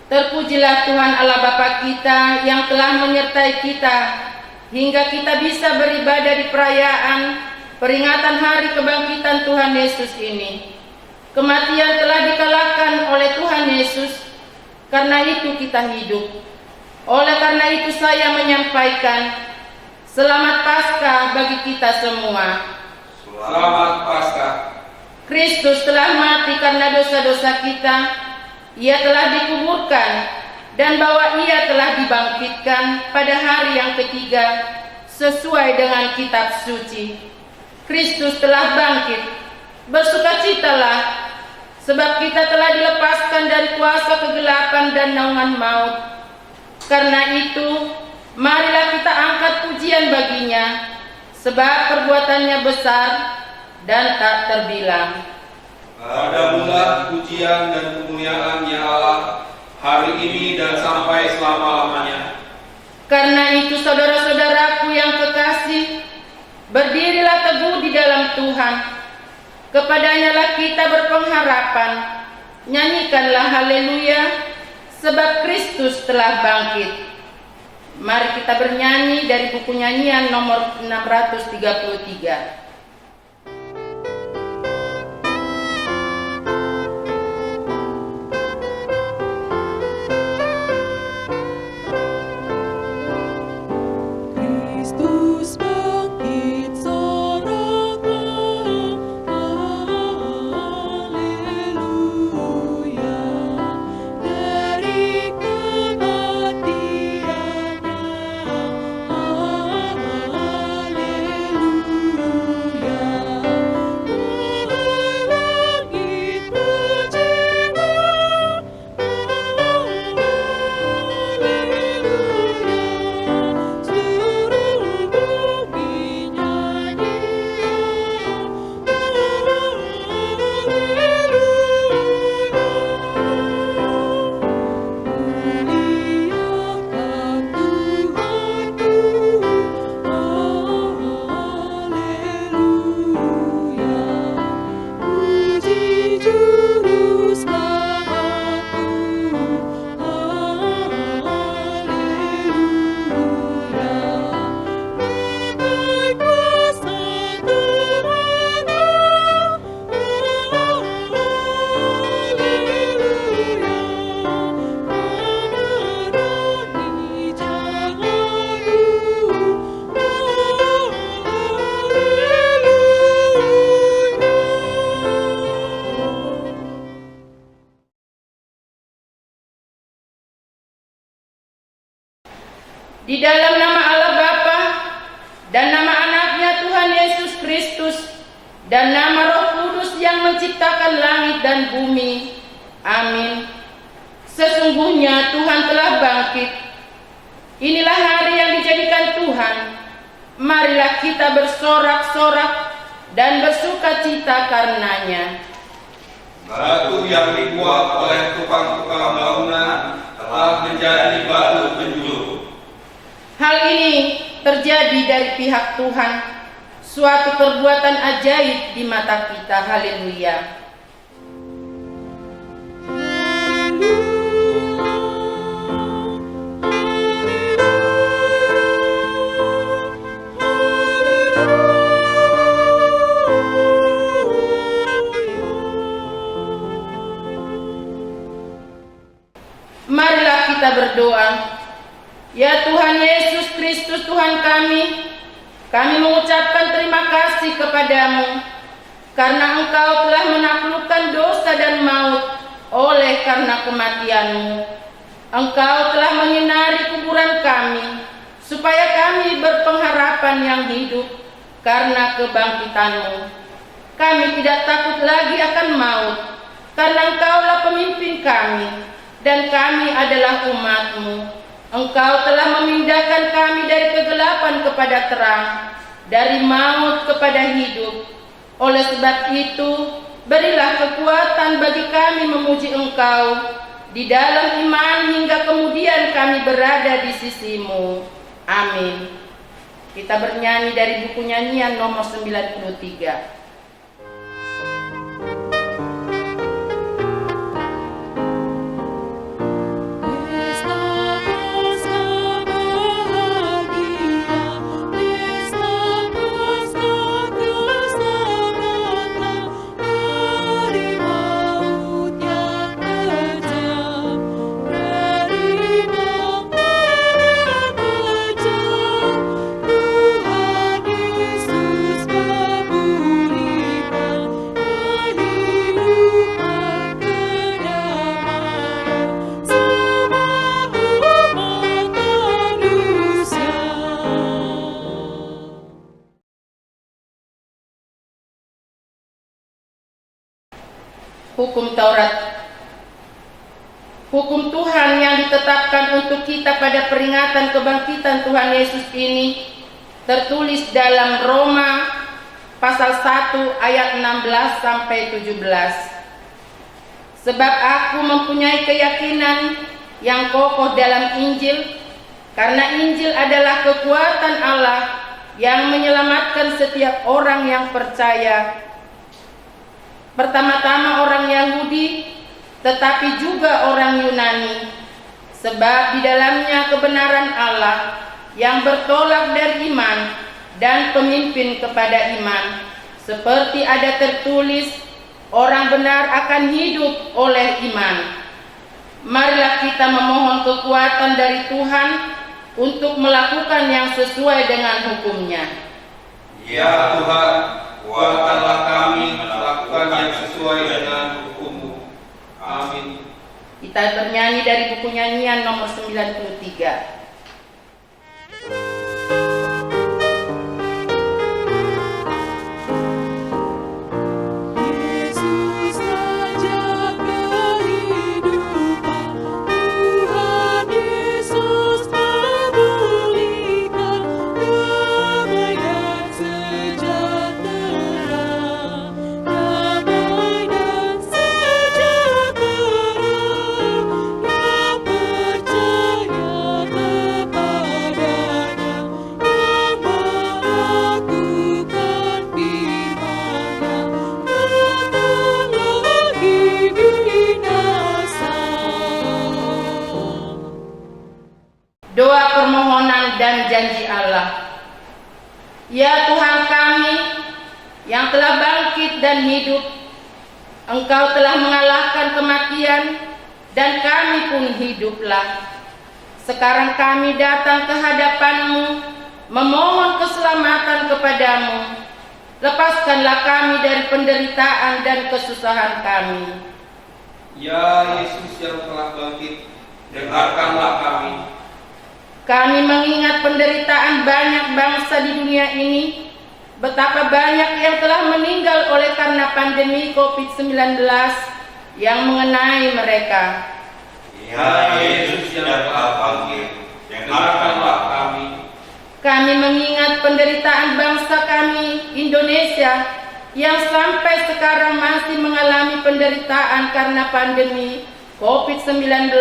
Terpujilah Tuhan Allah Bapa kita yang telah menyertai kita hingga kita bisa beribadah di perayaan peringatan hari kebangkitan Tuhan Yesus ini. Kematian telah dikalahkan oleh Tuhan Yesus, karena itu kita hidup. Oleh karena itu saya menyampaikan selamat Paskah bagi kita semua. Selamat Paskah. Kristus telah mati karena dosa-dosa kita. Ia telah dikuburkan dan bahwa ia telah dibangkitkan pada hari yang ketiga sesuai dengan kitab suci. Kristus telah bangkit. Bersukacitalah, sebab kita telah dilepaskan dari kuasa kegelapan dan naungan maut. Karena itu, marilah kita angkat pujian baginya, sebab perbuatannya besar dan tak terbilang. Padamulah pujian dan kemuliaan ya Allah, hari ini dan sampai selama-lamanya. Karena itu saudara-saudaraku yang kekasih, berdirilah teguh di dalam Tuhan. Kepadanya lah kita berpengharapan. Nyanyikanlah haleluya, sebab Kristus telah bangkit. Mari kita bernyanyi dari buku nyanyian nomor 633. Di dalam nama Allah Bapa dan nama anaknya Tuhan Yesus Kristus dan nama Roh Kudus yang menciptakan langit dan bumi. Amin. Sesungguhnya Tuhan telah bangkit. Inilah hari yang dijadikan Tuhan. Marilah kita bersorak-sorak dan bersukacita karenanya. Batu yang dibuat oleh tukang-tukang bangunan telah menjadi batu penjuru. Hal ini terjadi dari pihak Tuhan, suatu perbuatan ajaib di mata kita. Haleluya. Marilah kita berdoa. Ya Tuhan Yesus Kristus Tuhan kami mengucapkan terima kasih kepadamu karena Engkau telah menaklukkan dosa dan maut oleh karena kematianmu. Engkau telah menyinari kuburan kami supaya kami berpengharapan yang hidup karena kebangkitanmu. Kami tidak takut lagi akan maut karena Engkaulah pemimpin kami dan kami adalah umat-Mu. Engkau telah memindahkan kami dari kegelapan kepada terang, dari maut kepada hidup. Oleh sebab itu, berilah kekuatan bagi kami memuji Engkau di dalam iman hingga kemudian kami berada di sisi-Mu. Amin. Kita bernyanyi dari buku nyanyian nomor 93. hukum Taurat. Hukum Tuhan yang ditetapkan untuk kita pada peringatan kebangkitan Tuhan Yesus ini tertulis dalam Roma pasal 1 ayat 16 sampai 17. Sebab aku mempunyai keyakinan yang kokoh dalam Injil, karena Injil adalah kekuatan Allah yang menyelamatkan setiap orang yang percaya. Pertama-tama orang Yahudi, tetapi juga orang Yunani, sebab di dalamnya kebenaran Allah yang bertolak dari iman dan pemimpin kepada iman, seperti ada tertulis, orang benar akan hidup oleh iman. Marilah kita memohon kekuatan dari Tuhan untuk melakukan yang sesuai dengan hukum-Nya. Ya Tuhan, kuatkanlah kami melakukan yang sesuai dengan hukum-Mu. Amin. Kita bernyanyi dari buku nyanyian nomor 93. Doa permohonan dan janji Allah. Ya Tuhan kami yang telah bangkit dan hidup, Engkau telah mengalahkan kematian dan kami pun hiduplah. Sekarang kami datang ke hadapan-Mu memohon keselamatan kepadamu. Lepaskanlah kami dari penderitaan dan kesusahan kami. Ya Yesus yang telah bangkit, dengarkanlah kami. Kami mengingat penderitaan banyak bangsa di dunia ini, betapa banyak yang telah meninggal oleh karena pandemi COVID-19 yang mengenai mereka. Ya Yesus yang telah bangkit, dengarkanlah kami. Kami mengingat penderitaan bangsa kami, Indonesia, yang sampai sekarang masih mengalami penderitaan karena pandemi COVID-19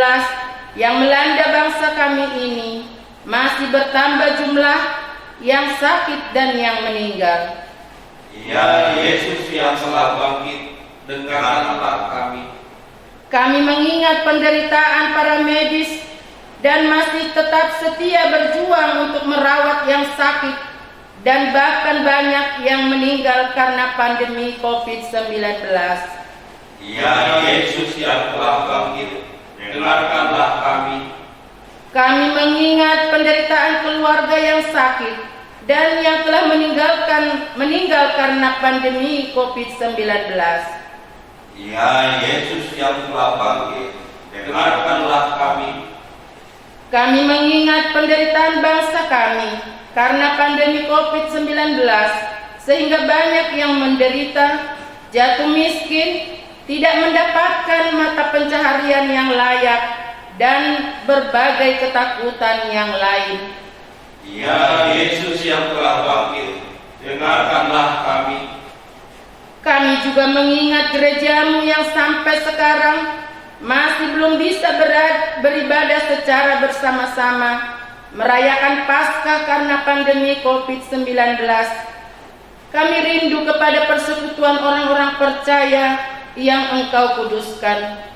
yang melanda bangsa kami ini. Masih bertambah jumlah yang sakit dan yang meninggal. Ya Yesus yang telah bangkit, dengarkanlah kami. Kami mengingat penderitaan para medis dan masih tetap setia berjuang untuk merawat yang sakit dan bahkan banyak yang meninggal karena pandemi COVID-19. Ya Yesus yang telah bangkit, dengarkanlah kami. Kami mengingat penderitaan keluarga yang sakit dan yang telah meninggal karena pandemi COVID-19. Ya Yesus yang telah bangkit, dengarkanlah kami. Kami mengingat penderitaan bangsa kami karena pandemi COVID-19, sehingga banyak yang menderita, jatuh miskin, tidak mendapatkan mata pencaharian yang layak, dan berbagai ketakutan yang lain. Ya Yesus yang telah bangkit, dengarkanlah kami. Kami juga mengingat gereja-Mu yang sampai sekarang masih belum bisa beribadah secara bersama-sama, merayakan Paskah karena pandemi COVID-19. Kami rindu kepada persekutuan orang-orang percaya yang Engkau kuduskan.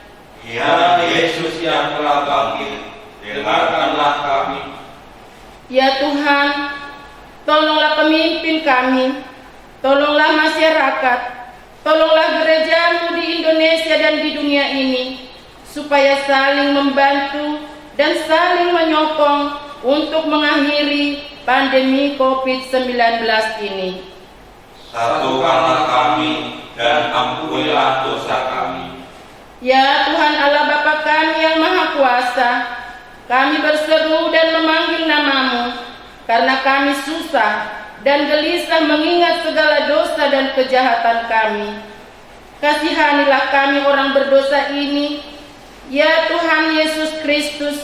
Ya Yesus yang telah bangkit, dengarkanlah kami. Ya Tuhan, tolonglah pemimpin kami, tolonglah masyarakat, tolonglah gereja-Mu di Indonesia dan di dunia ini, supaya saling membantu dan saling menyokong untuk mengakhiri pandemi COVID-19 ini. Satukanlah kami dan ampunilah dosa kami. Ya Tuhan Allah Bapa kami yang Maha Kuasa, kami berseru dan memanggil nama-Mu, karena kami susah dan gelisah mengingat segala dosa dan kejahatan kami. Kasihanilah kami orang berdosa ini, ya Tuhan Yesus Kristus.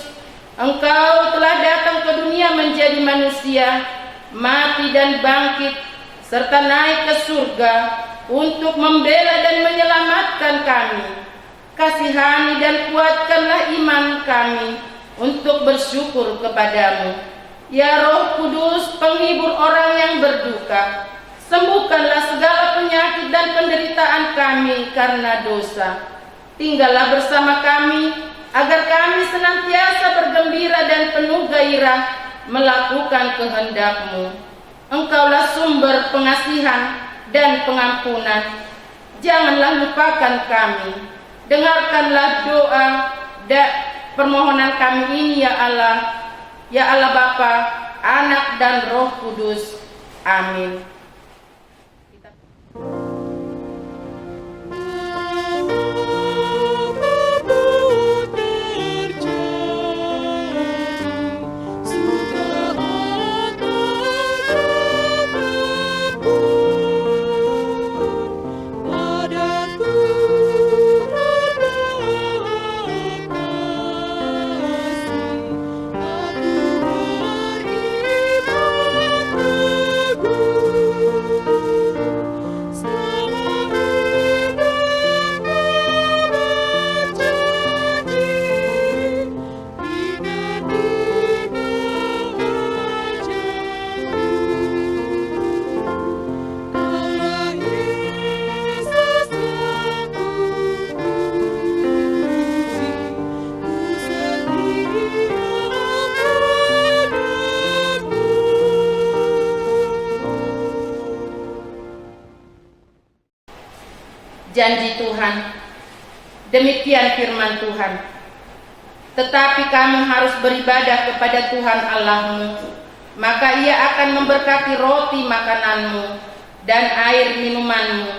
Engkau telah datang ke dunia menjadi manusia, mati dan bangkit, serta naik ke surga untuk membela dan menyelamatkan kami. Kasihani dan kuatkanlah iman kami untuk bersyukur kepadamu. Ya Roh Kudus, penghibur orang yang berduka, sembuhkanlah segala penyakit dan penderitaan kami karena dosa. Tinggallah bersama kami, agar kami senantiasa bergembira dan penuh gairah melakukan kehendak-Mu. Engkaulah sumber pengasihan dan pengampunan. Janganlah lupakan kami. Dengarkanlah doa dan permohonan kami ini, ya Allah. Ya Allah Bapa, Anak dan Roh Kudus. Amin. Janji Tuhan, demikian firman Tuhan. Tetapi kamu harus beribadah kepada Tuhan Allahmu, maka Ia akan memberkati roti makananmu dan air minumanmu,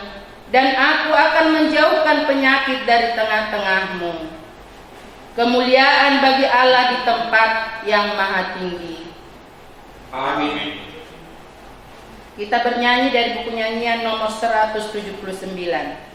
dan Aku akan menjauhkan penyakit dari tengah-tengahmu. Kemuliaan bagi Allah di tempat yang maha tinggi. Amin. Kita bernyanyi dari buku nyanyian nomor 179.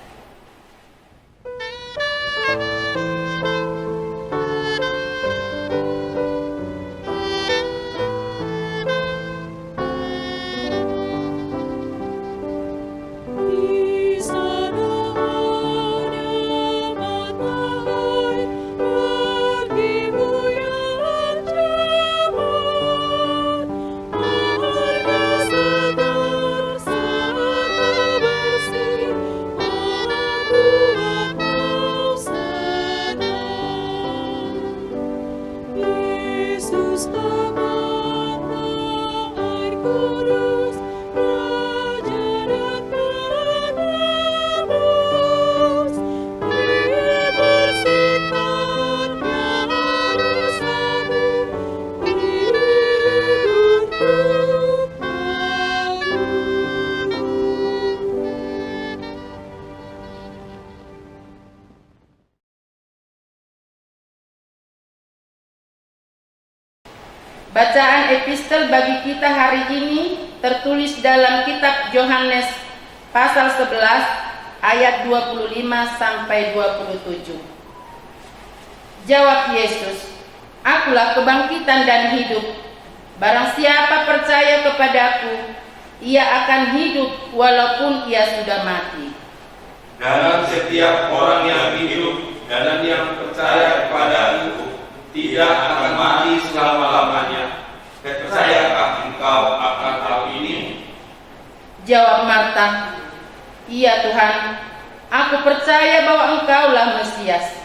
Bacaan epistel bagi kita hari ini tertulis dalam kitab Yohanes pasal 11 ayat 25 sampai 27. Jawab Yesus, "Akulah kebangkitan dan hidup. Barang siapa percaya kepadaku, ia akan hidup walaupun ia sudah mati. Dan setiap orang yang hidup dan yang percaya kepadaku tidak akan mati selama-lamanya. Percayakah engkau akan hal ini?" Jawab Marta, "Iya Tuhan, aku percaya bahwa Engkaulah Mesias,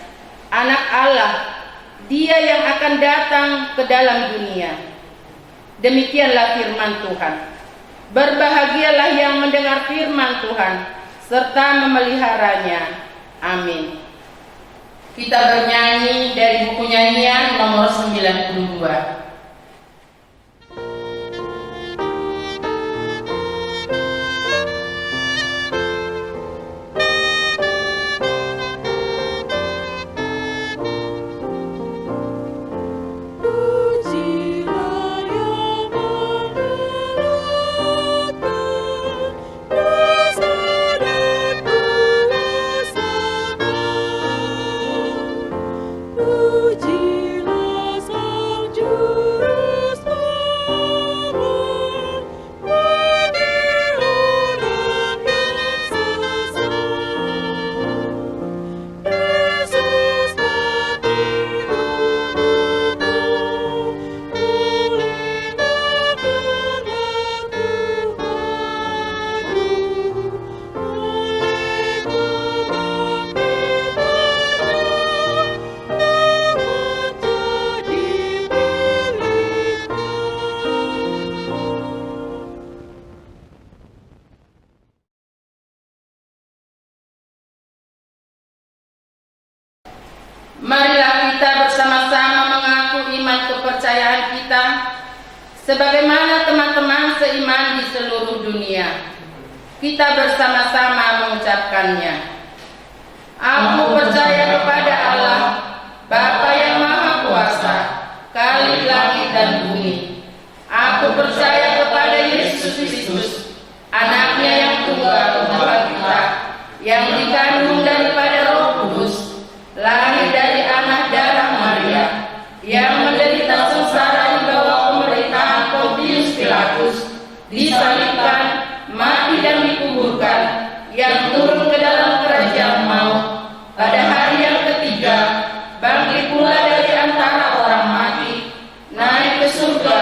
Anak Allah, Dia yang akan datang ke dalam dunia." Demikianlah firman Tuhan. Berbahagialah yang mendengar firman Tuhan serta memeliharanya. Amin. Kita bernyanyi dari buku nyanyian nomor 92. kita bersama-sama mengaku iman kepercayaan kita sebagaimana teman-teman seiman di seluruh dunia. Kita bersama-sama mengucapkannya. Aku percaya kepada Allah, Bapa yang Maha Kuasa, Khalik langit dan bumi. Aku percaya kepada Yesus Kristus, Anaknya yang tunggal Tuhan kita, yang dikandung daripada Roh Kudus, lahir dari anak darah Maria, yang menderita sengsara di bawah pemerintahan Pontius Pilatus, disalibkan, mati dan dikuburkan, yang turun ke dalam kerajaan maut, pada hari yang ketiga bangkit pula dari antara orang mati, naik ke surga,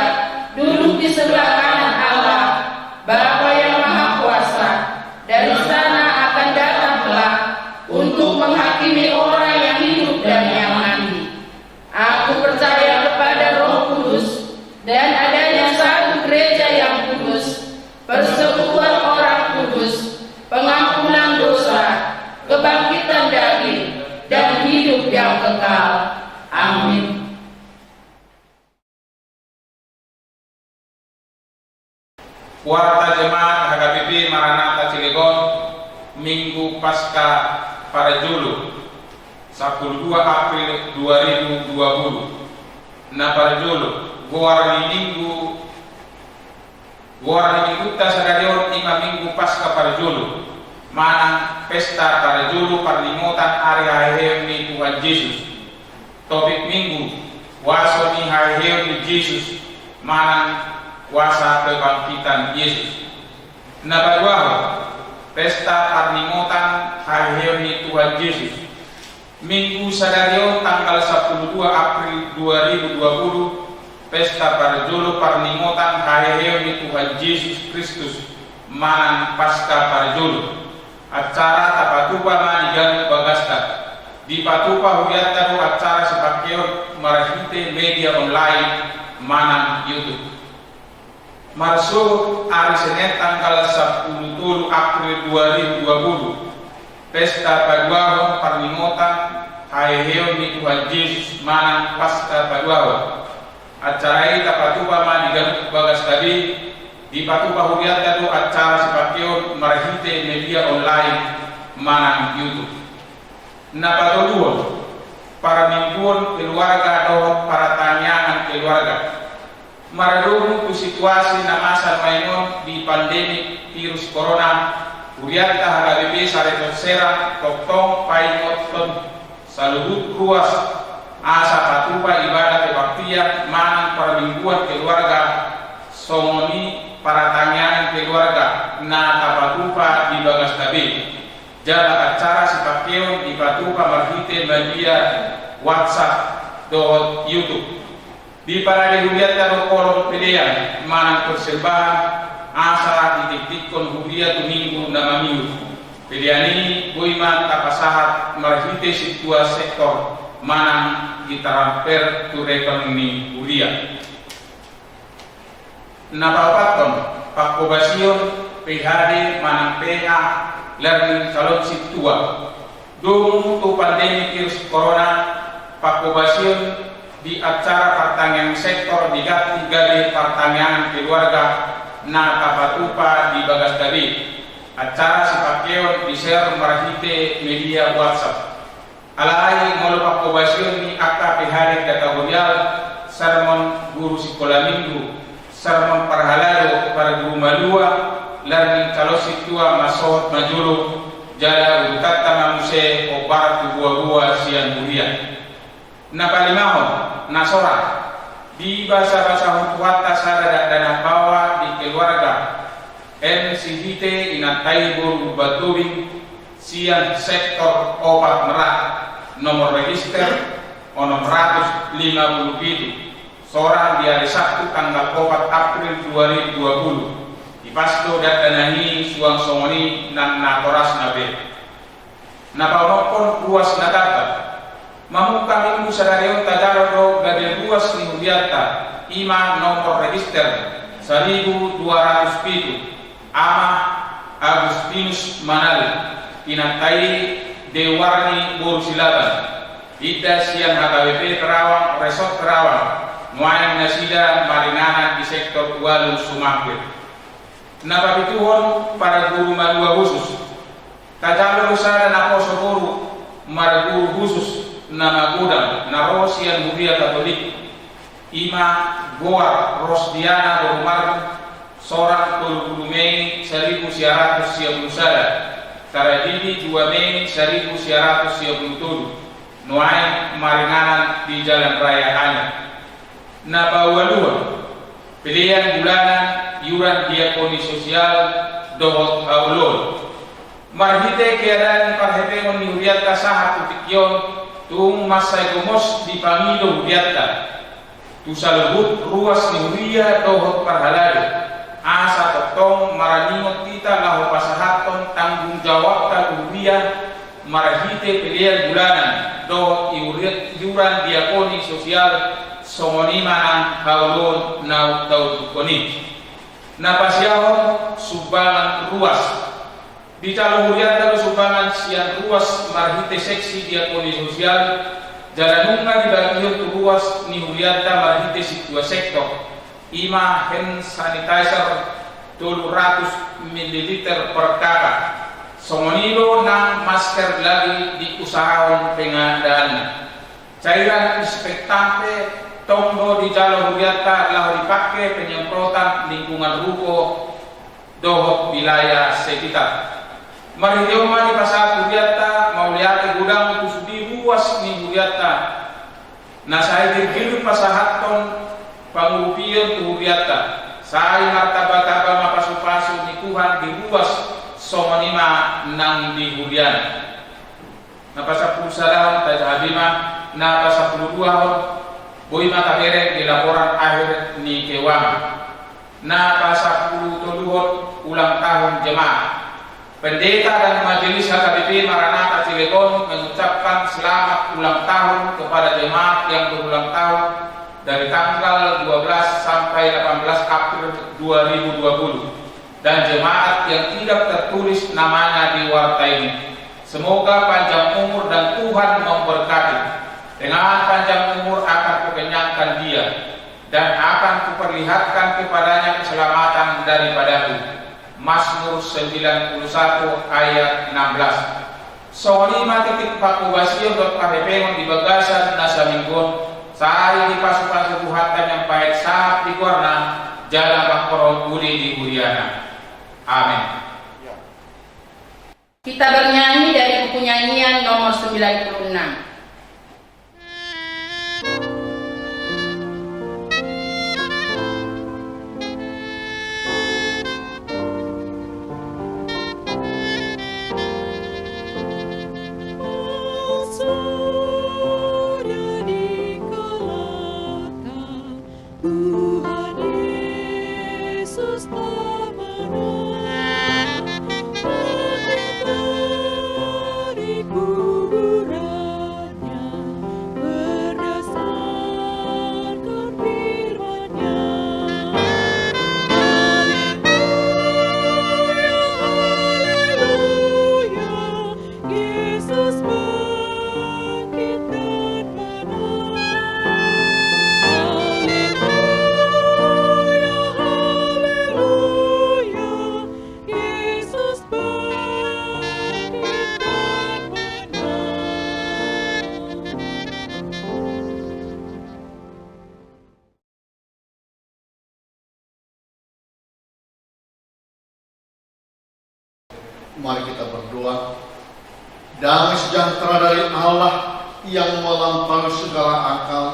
duduk di sebelah kanan Allah, Bapa yang Maha Kuasa. Dari sana akan datang kelak untuk menghakimi orang yang hidup dan yang mati. Aku percaya kepada Roh Kudus dan adanya satu gereja yang kudus, persekutuan orang kudus, pengampunan dosa, kebangkitan daging, dan hidup yang kekal. Amin. Warta Jemaat HKBP Maranatha Cilegon, Minggu Pasca Parajolo 12 April 2020. Na Parajolo Guarani Minggu Tasagadion Ima Minggu Pasca Parajolo, Manang Pesta Parajolo Parlimotan Hari Haiheo ni Tuhan Yesus. Topik Minggu Waso ni Haiheo ni Yesus, Manang kuasa kebangkitan Yesus. Nabadwaho Pesta Parlimotan Haiheo ni Tuhan Yesus, Minggu Sagarion tanggal 12 April 2020. Pesta Parajolo Parlimotan Haiheo ni Tuhan Yesus Kristus, Manang Pasca Parajolo. Acara tapatupa manigang bagasta di patupa hubiatan acara sepakeo marahite media online Manang YouTube. Marso hari Senin tanggal 10 April 2020. Pesta Paduaho Parlimotan Haiheo ni Tuhan Yesus, Manang Pasca Paduaho. Acara ini tapatupa manigang bagasta di patupa hubiatan acara sepakeo marahite media online Manang YouTube. Napatuluan para mingguan keluarga atau para tanyaan keluarga marunong ku situasi na masa mainon di pandemi virus corona. Urianta HKBP Sareton Serang Toktong Paingoton Salubut Ruas asa patupa ibadah kebaktian Manang para mingguan keluarga songoni para tanyaan keluarga na tapatupa di bagas tabi. Jala acara sipakeo di patupa marhite media WhatsApp do YouTube. Di para dihuliat dan kolom pilihan Manang persembahan asa ditiktikon hulia minggu nama minggu. Pilihan ini buiman tapasahat marhite situa sektor Manang ditaramper tu rekening hulia. Napapaton Pakobasion PHD Manang PH learning salon situa dung tu pandemi virus corona. Pakobasion di acara pertanian sektor diganti gade pertanian keluarga na tapatupa di bagas tadi. Acara sipakeo di share marhite media WhatsApp. Alai molo pakobasion ni akta PHD kategorial sermon guru sekolah minggu, sermon parhalalo para guru malua, learning kalau situa masot majulu jala utata mamuse o barat buah-buah sian buria. Napalimahon nasora di bahasa-bahasa hutuata sadada dana bawa di keluarga NCHT inatai buru batubing sian sektor obat merah nomor register 657 seorang di hari Sabtu tanggal 4 April 2020 di pasto datanani suang songoni nan natoras nabe napaunokon ruas natata mamuka minggu sadarion tadarado gade ruas ni hubiata ima nomor register 1207 ama Agustinus Manali inatai Dewarni Borsilaban Ita siang HKBP Terawang, Resort Terawang, nuain nasida maringanan di sektor Walung Sumampir. Napa pituhon para guru madua khusus. Tajalo usara na poso guru, para guru khusus na magudang na Rosian Muria Katolik. Ima Goar Rosdiana Borumar Sorang Tulu Mei 1900 Taradini 2 Mei 1997 Nuain maringanan di Jalan Raya Anyar. Nabawaluan pilihan bulanan yuran diakoni sosial dohot aulon. Marhite keadaan parhepengon ni Huriatta sahat putikyon tung masay gumos di pamilo Huriatta. Tusalubut ruas ni Huria dohot parhalado. Asa totong maranimot kita lahu pasahaton tanggung jawab ta Huria marahite pilihan bulanan dohot yuran diakoni sosial songonima haulun na taudukoni. Napasyahon sumbangan ruas di calon Huria dalu sumbangan siang ruas marhite seksi diakoni sosial jalanunga dibagian ruas ni Huriata marhite situa sektor. Ima hand sanitizer 200 ml per kakak. Songonilo ng masker lagi diusahawan pengadaan. Cairan inspektante tondo di Jalur Huriata telah dipakai penyemprotan lingkungan ruko dohot wilayah sekitar. Mari dioma di pasar Huriata mau lihat gudang kusudi ruas ni Huriata. Nah saya dikirim pasahaton pangupian Huriata. Saya martaba-taba mapasu-pasu ni Tuhan di ruas somonima nang di Hurian. Napasa pulsadahon tajhabima napasa puluduahon boy makabere di laporan akhir ni Kewang. Napasa pulutuduhon ulang tahun jemaah. Pendeta dan majelis HKBP Maranatha Cilegon mengucapkan selamat ulang tahun kepada jemaat yang berulang tahun dari tanggal 12 sampai 18 April 2020 dan jemaat yang tidak tertulis namanya di warta ini. Semoga panjang umur dan Tuhan memberkati. Dengan panjang umur akan kukenyangkan dia dan akan kuperlihatkan kepadanya keselamatan daripadaku. Mazmur 91 ayat 16. Soni matitik pakubasio dot kahepengon di bagasan nasa minggon sari di pasu-pasu buhatan yang baik saat di warna jalan bakoro budi di Huriana. Amin. Kita bernyanyi dari buku nyanyian nomor 96. Mari kita berdoa. Damai sejahtera dari Allah yang melampaui segala akal,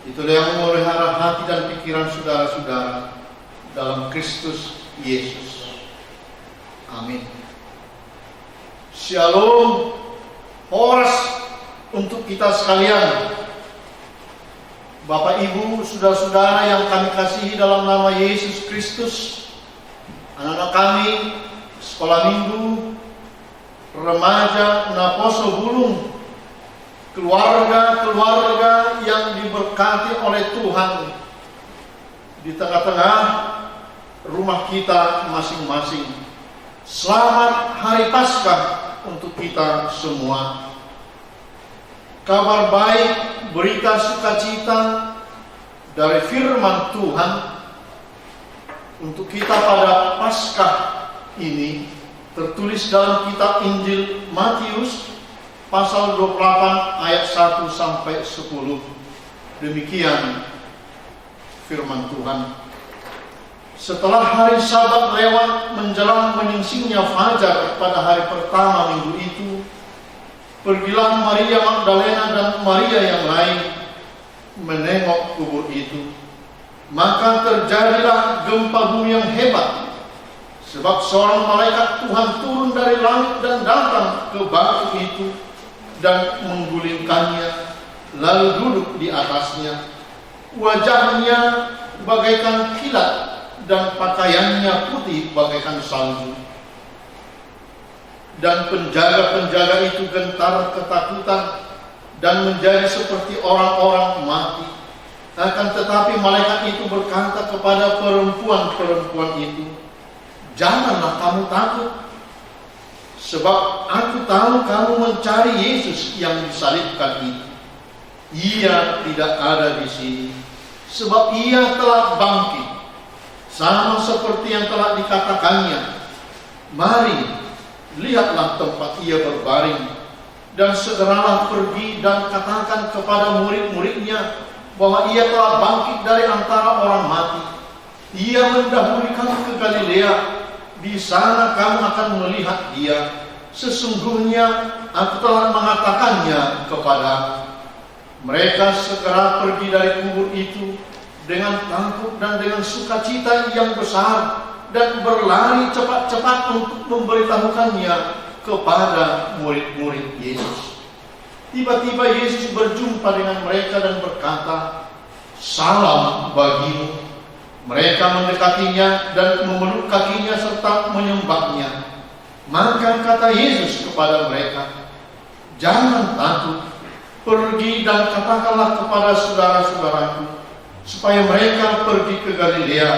itulah yang memelihara hati dan pikiran saudara-saudara dalam Kristus Yesus. Amin. Shalom, horas untuk kita sekalian. Bapak Ibu, saudara-saudara yang kami kasihi dalam nama Yesus Kristus, anak-anak kami sekolah minggu, remaja, naposo bulung, keluarga-keluarga yang diberkati oleh Tuhan di tengah-tengah rumah kita masing-masing. Selamat Hari Paskah untuk kita semua. kabar baik, berita sukacita dari firman Tuhan untuk kita pada Paskah ini tertulis dalam kitab Injil Matius pasal 28 ayat 1 sampai 10. Demikian firman Tuhan. Setelah hari Sabat lewat menjelang menyingsingnya fajar pada hari pertama minggu itu, pergilah Maria Magdalena dan Maria yang lain menengok kubur itu. Maka terjadilah gempa bumi yang hebat, sebab seorang malaikat Tuhan turun dari langit dan datang ke batu itu dan menggulingkannya, lalu duduk di atasnya. Wajahnya bagaikan kilat dan pakaiannya putih bagaikan salju. Dan penjaga-penjaga itu gentar ketakutan dan menjadi seperti orang-orang mati. Akan tetapi malaikat itu berkata kepada perempuan-perempuan itu, "Janganlah kamu takut, sebab aku tahu kamu mencari Yesus yang disalibkan itu. Ia tidak ada di sini, sebab ia telah bangkit, sama seperti yang telah dikatakannya. Mari, lihatlah tempat ia berbaring, dan segeralah pergi dan katakan kepada murid-muridnya bahwa ia telah bangkit dari antara orang mati. Ia mendahului kamu ke Galilea, di sana kamu akan melihat dia. Sesungguhnya aku telah mengatakannya kepadamu." Mereka segera pergi dari kubur itu dengan takut dan dengan sukacita yang besar, dan berlari cepat-cepat untuk memberitahukannya kepada murid-murid Yesus. Tiba-tiba Yesus berjumpa dengan mereka dan berkata, "Salam bagimu." Mereka mendekatinya dan memeluk kakinya serta menyembahnya. Maka kata Yesus kepada mereka, "Jangan takut. Pergi dan katakanlah kepada saudara-saudaraku supaya mereka pergi ke Galilea,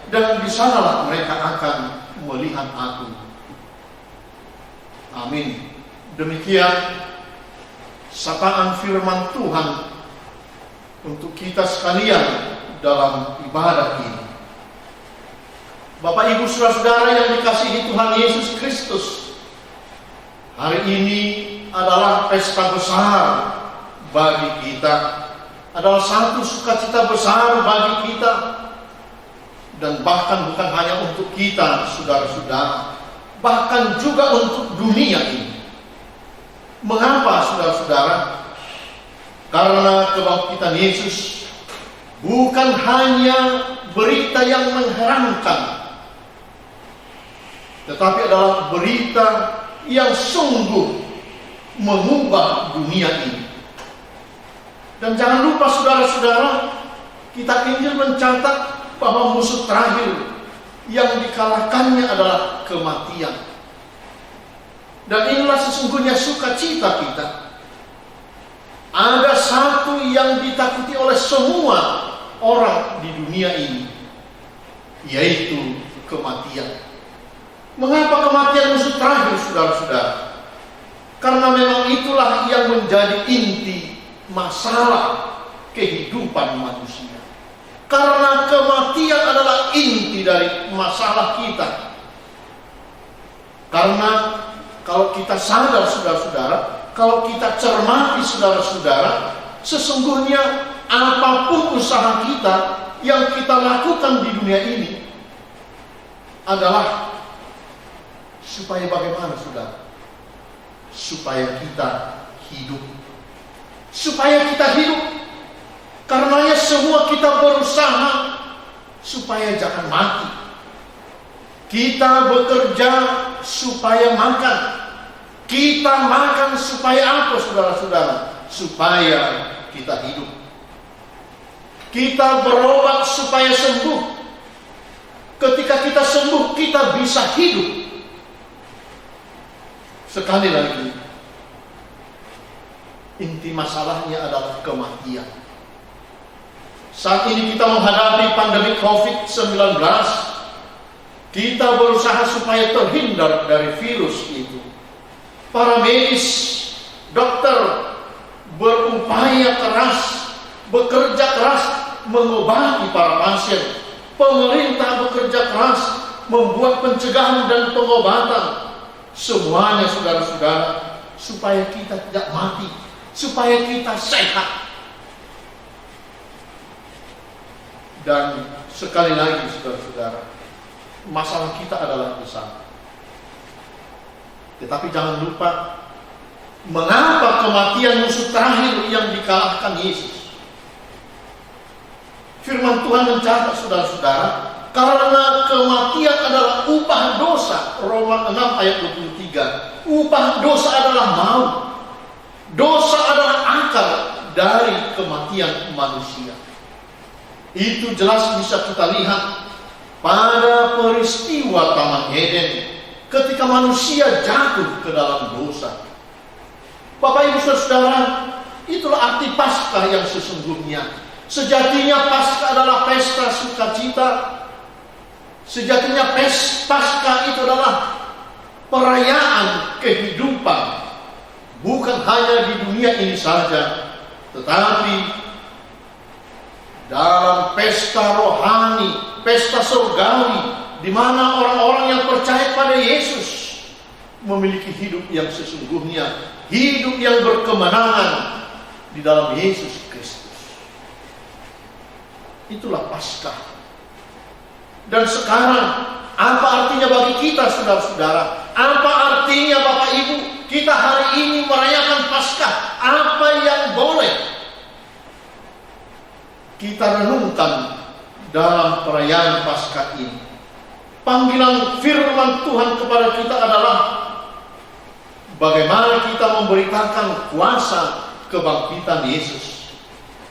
dan di sanalah mereka akan melihat aku." Amin. Demikian sapaan firman Tuhan untuk kita sekalian dalam ibadah ini. Bapak, Ibu, saudara-saudara yang dikasihi Tuhan Yesus Kristus, hari ini adalah pesta besar bagi kita, adalah satu sukacita besar bagi kita, dan bahkan bukan hanya untuk kita, saudara-saudara, bahkan juga untuk dunia ini. Mengapa, saudara-saudara? Karena kebangkitan Yesus bukan hanya berita yang mengherankan, tetapi adalah berita yang sungguh mengubah dunia ini. Dan jangan lupa, saudara-saudara, kitab Injil mencatat bahwa musuh terakhir yang dikalahkannya adalah kematian. Dan inilah sesungguhnya sukacita kita. Ada satu yang ditakuti oleh semua orang di dunia ini, yaitu kematian. Mengapa kematian musuh terakhir, saudara-saudara? Karena memang itulah yang menjadi inti masalah kehidupan manusia. Karena kematian adalah inti dari masalah kita. Karena kalau kita sadar, saudara-saudara, kalau kita cermati, saudara-saudara, sesungguhnya apapun usaha kita yang kita lakukan di dunia ini adalah supaya bagaimana, saudara? Supaya kita hidup. Supaya kita hidup. Karenanya semua kita berusaha supaya jangan mati. Kita bekerja supaya makan. Kita makan supaya apa, saudara-saudara? Supaya kita hidup. Kita berobat supaya sembuh. Ketika kita sembuh, kita bisa hidup. Sekali lagi, inti masalahnya adalah kematian. Saat ini kita menghadapi pandemi COVID-19. Kita berusaha supaya terhindar dari virus itu. Para medis, dokter, berupaya keras, bekerja keras mengobati para pasien. Pemerintah bekerja keras membuat pencegahan dan pengobatan. Semuanya saudara-saudara, supaya kita tidak mati, supaya kita sehat. Dan sekali lagi saudara-saudara, masalah kita adalah besar. Tetapi jangan lupa, mengapa kematian musuh terakhir yang dikalahkan Yesus? Firman Tuhan mencatat saudara-saudara, karena kematian adalah upah dosa. Roma 6 ayat 23. Upah dosa adalah maut. Dosa adalah akar dari kematian manusia. Itu jelas bisa kita lihat pada peristiwa Taman Eden, ketika manusia jatuh ke dalam dosa. Bapak Ibu Saudara, itulah arti Paskah yang sesungguhnya. Sejatinya Paskah adalah pesta sukacita. Sejatinya Paskah itu adalah perayaan kehidupan, bukan hanya di dunia ini saja, tetapi dalam pesta rohani, pesta surgawi, di mana orang-orang yang percaya pada Yesus memiliki hidup yang sesungguhnya, hidup yang berkemenangan di dalam Yesus Kristus. Itulah Paskah. Dan sekarang, apa artinya bagi kita saudara-saudara? Apa artinya Bapak Ibu kita hari ini merayakan Paskah? Apa yang boleh kita renungkan dalam perayaan Paskah ini? Panggilan firman Tuhan kepada kita adalah bagaimana kita memberitakan kuasa kebangkitan Yesus.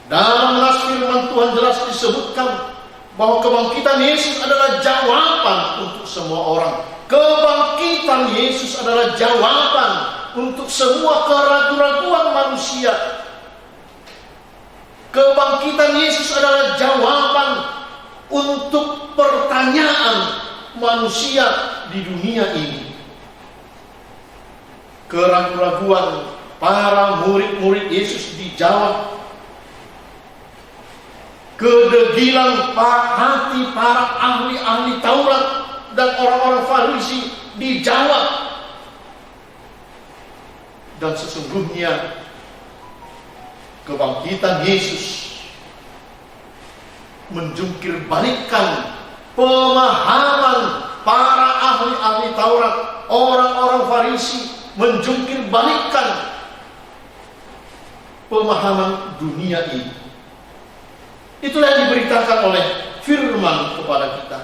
Dalam nas firman Tuhan jelas disebutkan bahwa kebangkitan Yesus adalah jawaban untuk semua orang. Kebangkitan Yesus adalah jawaban untuk semua keraguan-raguan manusia. Kebangkitan Yesus adalah jawaban untuk pertanyaan manusia di dunia ini. Keraguan-raguan para murid-murid Yesus dijawab. Kedegilan hati para ahli-ahli Taurat dan orang-orang Farisi dijawab. Dan sesungguhnya kebangkitan Yesus menjungkir balikkan pemahaman para ahli-ahli Taurat, orang-orang Farisi, menjungkir balikkan pemahaman dunia ini. Itulah yang diberitakan oleh firman kepada kita.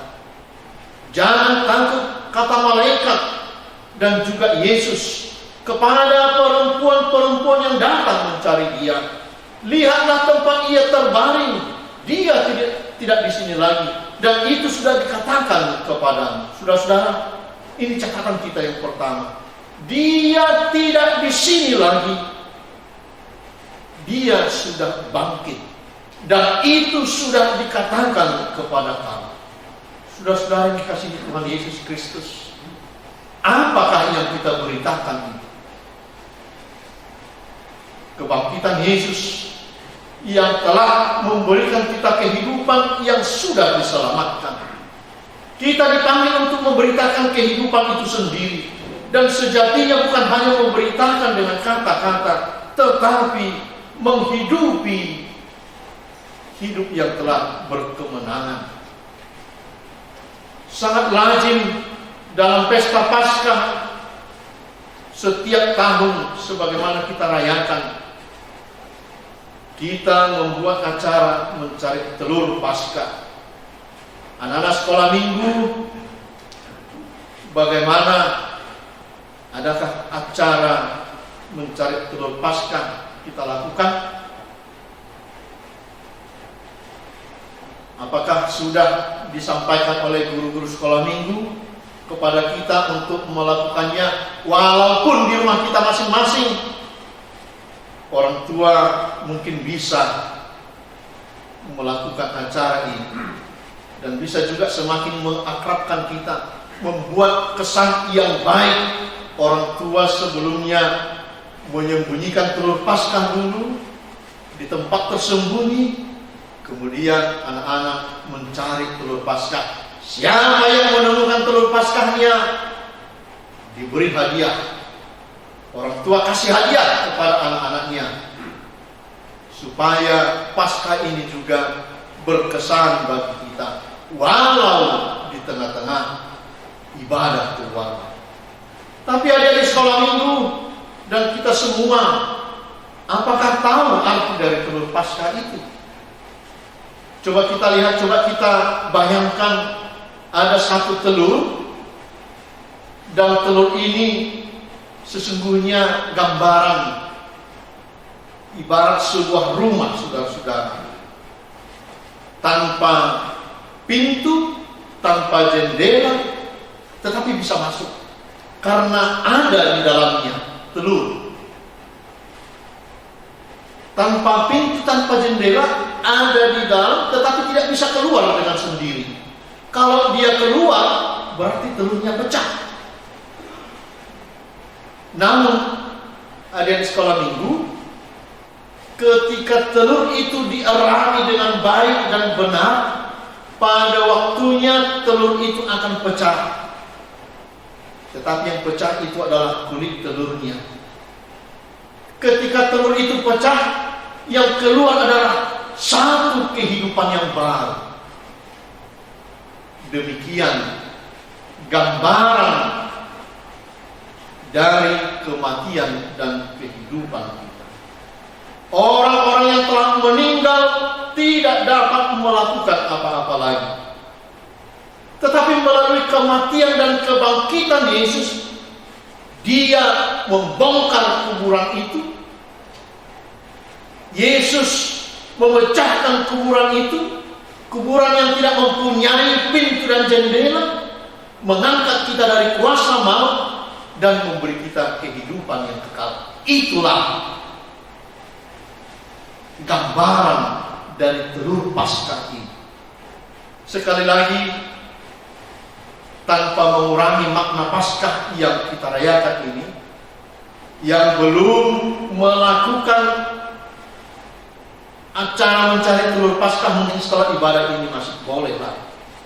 Jangan takut, kata malaikat dan juga Yesus kepada perempuan-perempuan yang datang mencari dia. Lihatlah tempat ia terbaring, dia tidak di sini lagi. Dan itu sudah dikatakan kepadamu. Saudara-saudara, ini catatan kita yang pertama. Dia tidak di sini lagi. Dia sudah bangkit. Dan itu sudah dikatakan kepada kamu. Saudara-saudara yang dikasihi Tuhan Yesus Kristus, apakah yang kita beritakan ini? Kebangkitan Yesus yang telah memberikan kita kehidupan yang sudah diselamatkan. Kita dipanggil untuk memberitakan kehidupan itu sendiri. Dan sejatinya bukan hanya memberitakan dengan kata-kata, tetapi menghidupi hidup yang telah berkemenangan. Sangat lazim dalam pesta Paskah setiap tahun sebagaimana kita rayakan, kita membuat acara mencari telur Paskah. Anak-anak sekolah minggu, bagaimana, adakah acara mencari telur Paskah kita lakukan? Apakah sudah disampaikan oleh guru-guru sekolah minggu kepada kita untuk melakukannya walaupun di rumah kita masing-masing? Orang tua mungkin bisa melakukan acara ini dan bisa juga semakin mengakrabkan kita, membuat kesan yang baik. Orang tua sebelumnya menyembunyikan telur Paskah dulu di tempat tersembunyi. Kemudian anak-anak mencari telur Paskah. Siapa yang menemukan telur Paskahnya diberi hadiah. Orang tua kasih hadiah kepada anak-anaknya supaya Paskah ini juga berkesan bagi kita, walau di tengah-tengah ibadah keluarga. Tapi adik-adik sekolah minggu dan kita semua, apakah tahu arti dari telur Paskah itu? Coba kita lihat, coba kita bayangkan, ada satu telur, dan telur ini sesungguhnya gambaran ibarat sebuah rumah, saudara-saudara, tanpa pintu, tanpa jendela, tetapi bisa masuk karena ada di dalamnya telur. Tanpa pintu, tanpa jendela, ada di dalam, tetapi tidak bisa keluar dengan sendiri. Kalau dia keluar, berarti telurnya pecah. Namun, ada di sekolah minggu, ketika telur itu dierami dengan baik dan benar, pada waktunya telur itu akan pecah. Tetapi yang pecah itu adalah kulit telurnya. Ketika telur itu pecah, yang keluar adalah satu kehidupan yang baru. Demikian gambaran dari kematian dan kehidupan kita. Orang-orang yang telah meninggal tidak dapat melakukan apa-apa lagi. Tetapi melalui kematian dan kebangkitan Yesus, Dia membongkar kuburan itu. Yesus memecahkan kuburan itu, kuburan yang tidak mempunyai pintu dan jendela, mengangkat kita dari kuasa maut dan memberi kita kehidupan yang kekal. Itulah gambaran dari telur Paskah ini. Sekali lagi, tanpa mengurangi makna Paskah yang kita rayakan ini, yang belum melakukan acara mencari telur Paskah, mungkin setelah ibadah ini masih bolehlah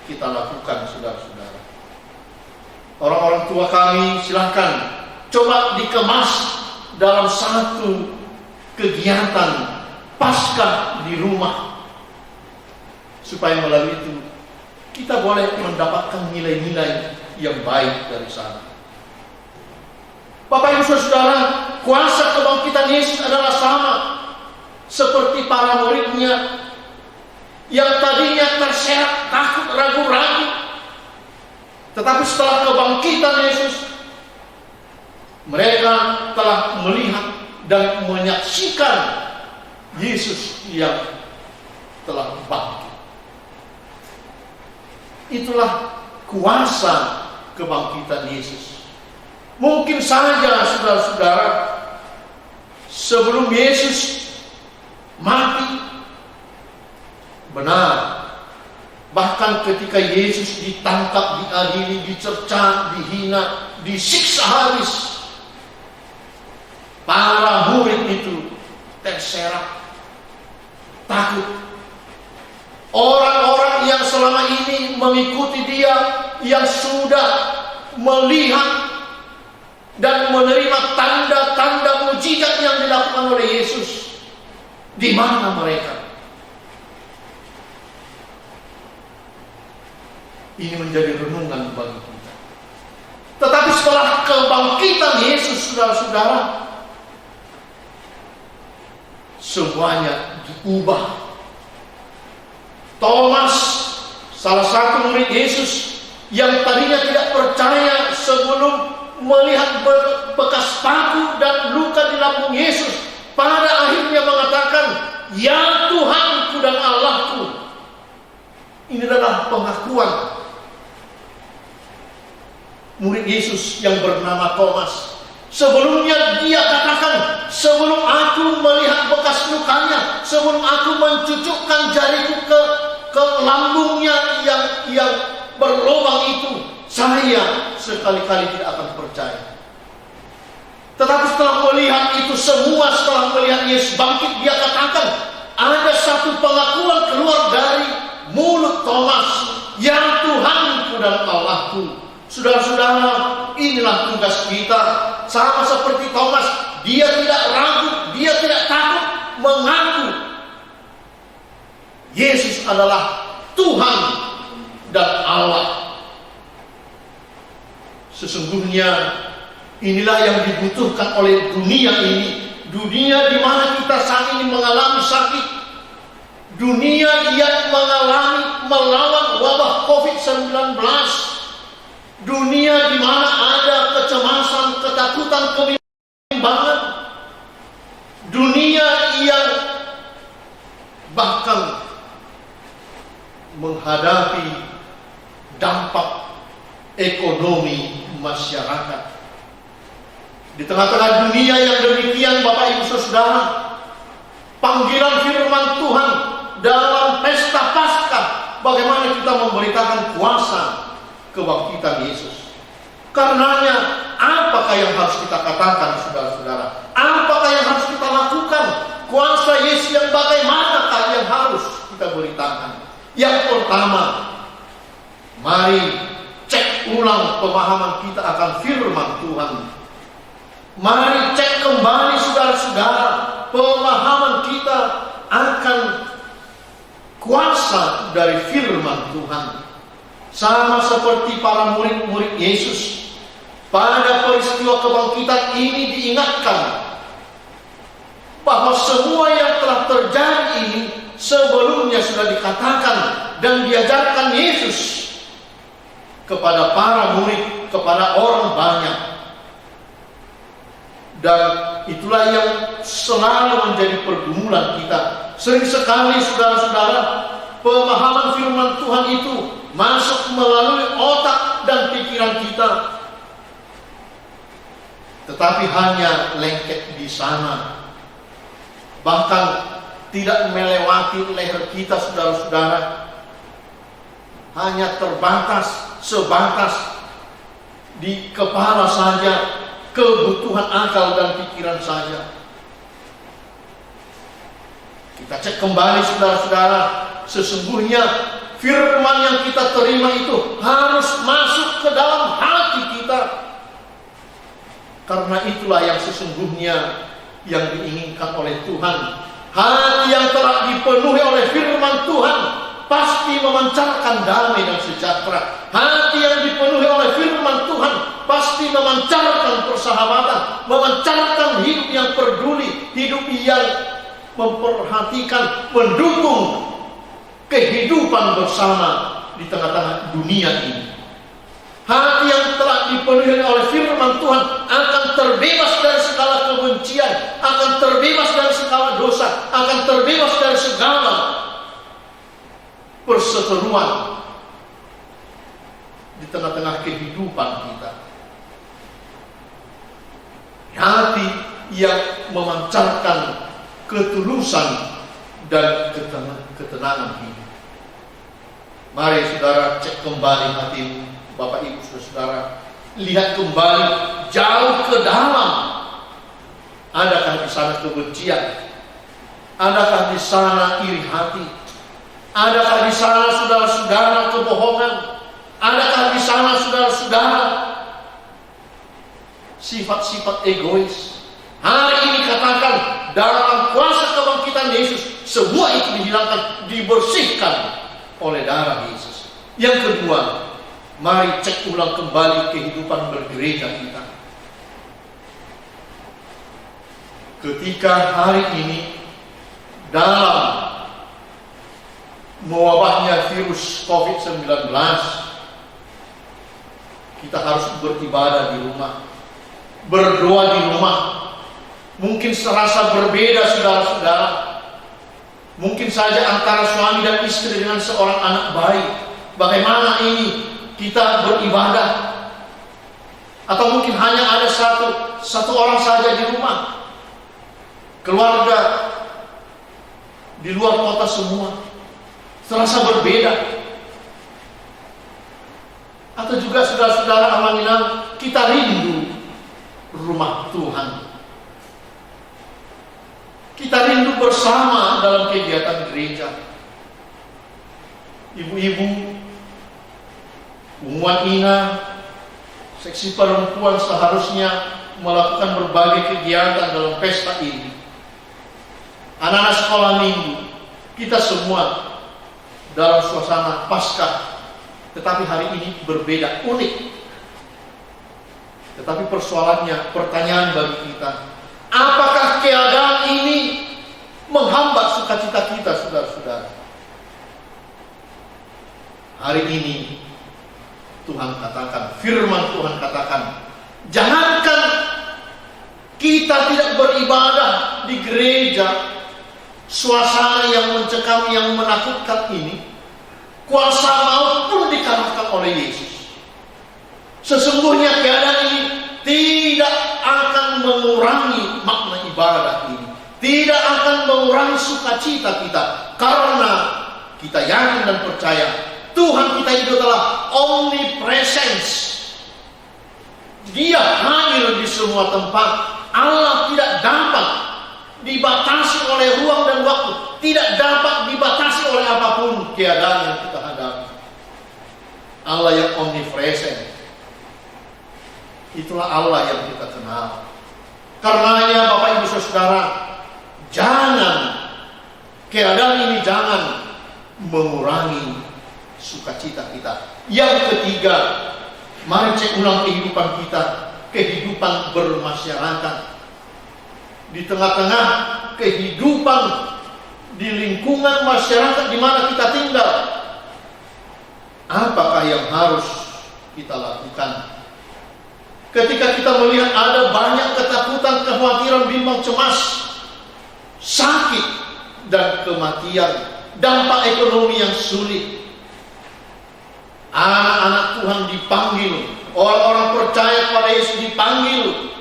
kita lakukan, saudara-saudara. Orang-orang tua kami, silahkan coba dikemas dalam satu kegiatan Paskah di rumah, supaya melalui itu kita boleh mendapatkan nilai-nilai yang baik dari sana. Bapak Ibu Saudara, kuasa kebangkitan Yesus adalah sama seperti para muridnya yang tadinya terserak, takut, ragu-ragu. Tetapi setelah kebangkitan Yesus, mereka telah melihat dan menyaksikan Yesus yang telah bangkit. Itulah kuasa kebangkitan Yesus. Mungkin saja saudara-saudara, sebelum Yesus mati, benar, bahkan ketika Yesus ditangkap, diadili, dicerca, dihina, disiksa habis, para murid itu terserak, takut. Orang-orang yang selama ini mengikuti Dia, yang sudah melihat dan menerima tanda-tanda mujizat yang dilakukan oleh Yesus, di mana mereka? Ini menjadi renungan bagi kita. Tetapi setelah kebangkitan Yesus, saudara-saudara, semuanya diubah. Thomas, salah satu murid Yesus yang tadinya tidak percaya sebelum melihat bekas paku dan luka di lambung Yesus, pada akhirnya mengatakan, "Ya Tuhanku dan Allahku." Ini adalah pengakuan murid Yesus yang bernama Thomas. Sebelumnya dia katakan, "Sebelum aku melihat bekas lukanya, sebelum aku mencucukkan jariku ke lambungnya yang berlubang itu, saya sekali-kali tidak akan percaya." Tetapi setelah melihat itu semua, setelah melihat Yesus bangkit, dia katakan, ada satu pengakuan keluar dari mulut Thomas, "Ya Tuhanku dan Allahku." Saudara-saudara, inilah tugas kita. Sama seperti Thomas, dia tidak ragu, dia tidak takut mengaku Yesus adalah Tuhan dan Allah. Sesungguhnya inilah yang dibutuhkan oleh dunia ini. Dunia di mana kita saat ini mengalami sakit. Dunia yang mengalami melawan wabah COVID-19. Dunia di mana ada kecemasan, ketakutan, kebimbangan. Dunia yang bahkan menghadapi dampak ekonomi masyarakat. Di tengah-tengah dunia yang demikian, Bapak Ibu Saudara, panggilan firman Tuhan dalam pesta Paskah, bagaimana kita memberitakan kuasa kebangkitan Yesus. Karenanya, apakah yang harus kita katakan, saudara-saudara? Apakah yang harus kita lakukan? Kuasa Yesus yang bagaimanakah yang harus kita beritakan? Yang pertama, mari cek ulang pemahaman kita akan firman Tuhan. Mari cek kembali, saudara-saudara, pemahaman kita akan kuasa dari firman Tuhan. Sama seperti para murid-murid Yesus, pada peristiwa kebangkitan ini diingatkan bahwa semua yang telah terjadi ini sebelumnya sudah dikatakan dan diajarkan Yesus kepada para murid, kepada orang banyak. Dan itulah yang selalu menjadi pergumulan kita. Sering sekali, saudara-saudara, pemahaman firman Tuhan itu masuk melalui otak dan pikiran kita, tetapi hanya lengket di sana, bahkan tidak melewati leher kita, saudara-saudara. Hanya terbatas, sebatas di kepala saja, kebutuhan akal dan pikiran saja. Kita cek kembali, saudara-saudara, sesungguhnya firman yang kita terima itu harus masuk ke dalam hati kita. Karena itulah yang sesungguhnya yang diinginkan oleh Tuhan. Hati yang telah dipenuhi oleh firman Tuhan pasti memancarkan damai dan sejahtera. Hati yang dipenuhi oleh firman Tuhan pasti memancarkan persahabatan, memancarkan hidup yang peduli, hidup yang memperhatikan, mendukung kehidupan bersama di tengah-tengah dunia ini. Hati yang telah dipenuhi oleh firman Tuhan akan terbebas dari segala kebencian, akan terbebas dari segala dosa, akan terbebas dari segala perseteruan di tengah-tengah kehidupan kita. Hati yang memancarkan ketulusan dan ketenangan hidup. Mari saudara cek kembali hatimu, Bapak Ibu Saudara, lihat kembali jauh ke dalam. Adakah di sana kebencian? Adakah di sana iri hati? Adakah di sana, saudara-saudara, kebohongan? Adakah di sana, saudara-saudara, sifat-sifat egois? Hari ini katakan, dalam kuasa kebangkitan Yesus, semua itu dihilangkan, dibersihkan oleh darah Yesus. Yang kedua, mari cek ulang kembali kehidupan bergereja kita. Ketika hari ini dalam mewabahnya virus COVID-19, kita harus beribadah di rumah, berdoa di rumah. Mungkin serasa berbeda, saudara-saudara. Mungkin saja antara suami dan istri dengan seorang anak bayi. Bagaimana ini kita beribadah? Atau mungkin hanya ada satu orang saja di rumah. Keluarga di luar kota semua. Serasa berbeda. Atau juga saudara-saudara amanginam, kita rindu rumah Tuhan. Kita rindu bersama dalam kegiatan gereja. Ibu-ibu, umuan Ina, seksi perempuan seharusnya melakukan berbagai kegiatan dalam pesta ini. Anak-anak sekolah minggu, kita semua dalam suasana Paskah, tetapi hari ini berbeda, unik. Tetapi persoalannya, pertanyaan bagi kita, apakah keadaan ini menghambat sukacita kita, saudara-saudara? Hari ini Tuhan katakan, firman Tuhan katakan, jangankan kita tidak beribadah di gereja, suasana yang mencekam, yang menakutkan ini, kuasa maut pun dikalahkan oleh Yesus. Sesungguhnya keadaan ini tidak akan mengurangi makna ibadah ini, tidak akan mengurangi sukacita kita, karena kita yakin dan percaya Tuhan kita itu adalah omnipresence. Dia hadir di semua tempat. Allah tidak dapat dibatasi oleh ruang dan waktu, tidak dapat dibatasi oleh apapun keadaan yang kita hadapi. Allah yang omnipresent, itulah Allah yang kita kenal. Karenanya Bapak Ibu Saudara, jangan keadaan ini jangan mengurangi sukacita kita. Yang ketiga, mari cek ulang kehidupan kita, kehidupan bermasyarakat. Di tengah-tengah kehidupan di lingkungan masyarakat di mana kita tinggal, apakah yang harus kita lakukan? Ketika kita melihat ada banyak ketakutan, kekhawatiran, bimbang, cemas, sakit, dan kematian, dampak ekonomi yang sulit, anak-anak Tuhan dipanggil, orang-orang percaya pada Yesus dipanggil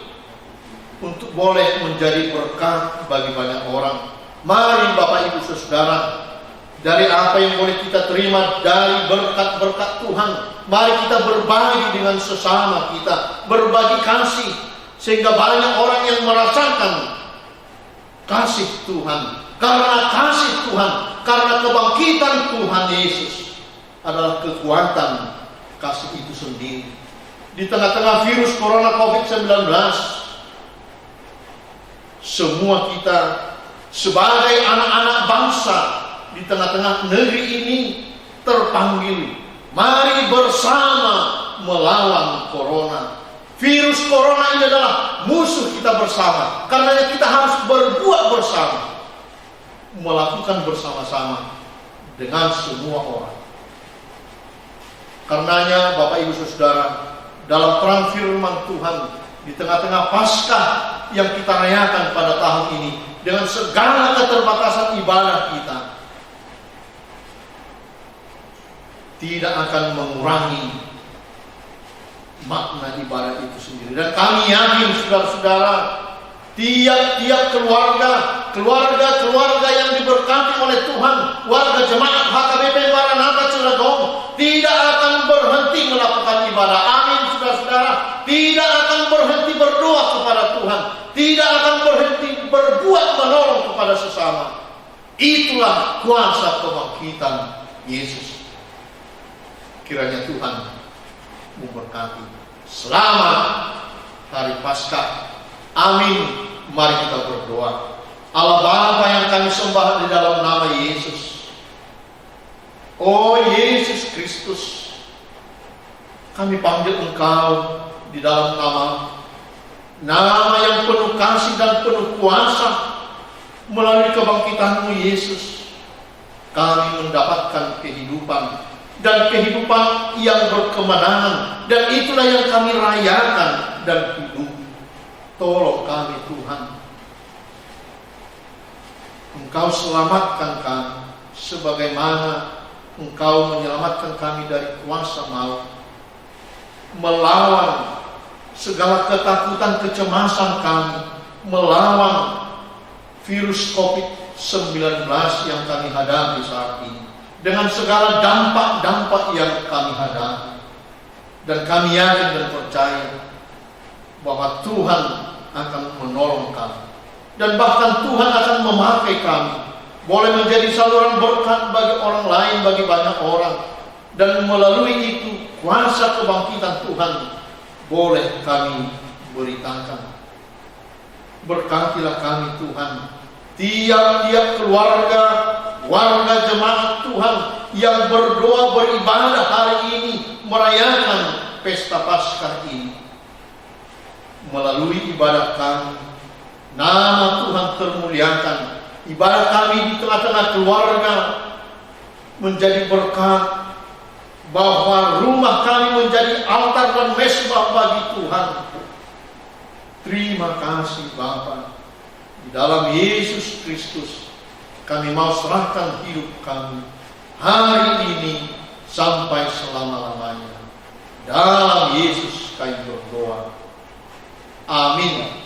untuk boleh menjadi berkat bagi banyak orang. Mari Bapak Ibu Saudara, dari apa yang boleh kita terima dari berkat-berkat Tuhan, mari kita berbagi dengan sesama kita, berbagi kasih, sehingga banyak orang yang merasakan kasih Tuhan. Karena kasih Tuhan, karena kebangkitan Tuhan Yesus adalah kekuatan kasih itu sendiri. Di tengah-tengah virus corona COVID-19, semua kita sebagai anak-anak bangsa di tengah-tengah negeri ini terpanggil, mari bersama melawan corona. Virus corona ini adalah musuh kita bersama. Karenanya kita harus berbuat bersama, melakukan bersama-sama dengan semua orang. Karenanya Bapak Ibu Saudara, dalam terang firman Tuhan, di tengah-tengah Paskah yang kita rayakan pada tahun ini, dengan segala keterbatasan ibadah kita, tidak akan mengurangi makna ibadah itu sendiri. Dan kami yakin saudara-saudara, tiap-tiap keluarga yang diberkati oleh Tuhan, warga jemaat HKBP Maranatha Cilegon, tidak akan berhenti melakukan ibadah. Amin saudara-saudara. Tidak akan berhenti berdoa kepada Tuhan, tidak akan berhenti berbuat menolong kepada sesama. Itulah kuasa kebangkitan Yesus. Kiranya Tuhan memberkati. Selamat hari Paskah. Amin. Mari kita berdoa. Allah Bapa yang kami sembah di dalam nama Yesus. Oh Yesus Kristus, kami panggil Engkau di dalam nama yang penuh kasih dan penuh kuasa. Melalui kebangkitan-Mu Yesus, kami mendapatkan kehidupan, dan kehidupan yang berkemenangan, dan itulah yang kami rayakan dan hidup. Tolong kami Tuhan, Engkau selamatkan kami sebagaimana Engkau menyelamatkan kami dari kuasa maut, melawan segala ketakutan, kecemasan kami, melawan virus COVID-19 yang kami hadapi saat ini, dengan segala dampak-dampak yang kami hadapi. Dan kami yakin dan percaya bahwa Tuhan akan menolong kami. Dan bahkan Tuhan akan memakai kami. Boleh menjadi saluran berkat bagi orang lain, bagi banyak orang. Dan melalui itu, kuasa kebangkitan Tuhan boleh kami beritakan. Berkatilah kami Tuhan. Tiap-tiap keluarga, warga jemaat Tuhan yang berdoa beribadah hari ini, merayakan pesta Paskah ini. Melalui ibadah kami, nama Tuhan termuliakan. Ibadah kami di tengah-tengah keluarga menjadi berkat, bahwa rumah kami menjadi altar dan mezbah bagi Tuhan. Terima kasih Bapa. Di dalam Yesus Kristus kami mau serahkan hidup kami hari ini sampai selama-lamanya. Dalam Yesus kami berdoa. Amin.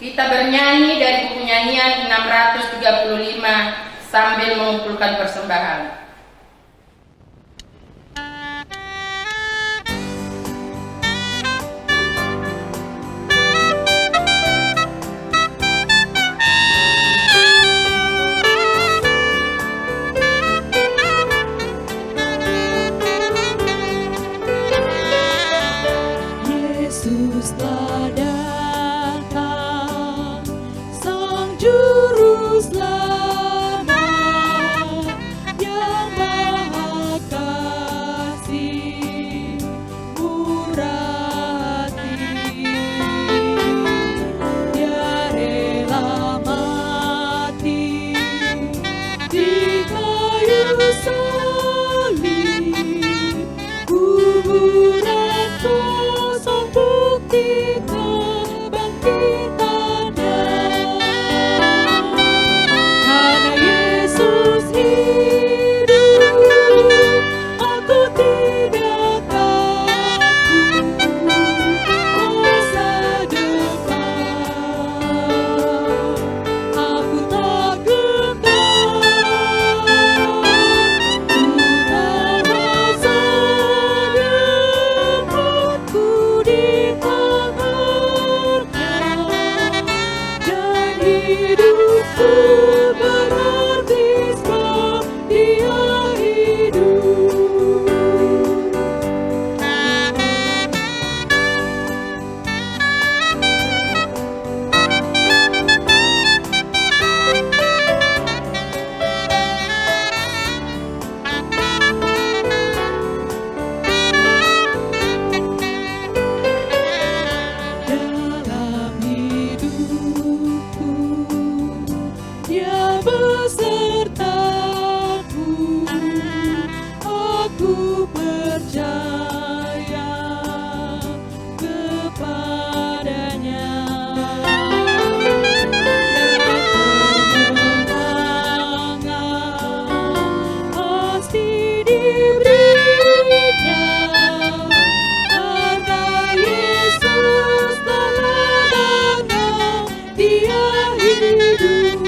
Kita bernyanyi dari buku nyanyian 635 sambil mengumpulkan persembahan. Yesus telah datang, Sang Juru Selamat yang Maha Kasih, murah hati. Dia rela mati di kayu salib, kuburan kosong bukti kebangkitannya. Karena Yesus hidup, aku tidak takut masa depan. Aku tak gentar, ku di tangannya, dan hidupku berarti sebab Dia hidup. Dalam hidupku, Dia besertaku. Aku percaya kepadanya, dan kemenangan pasti diberinya. Karena Yesus telah datang, Dia hidup.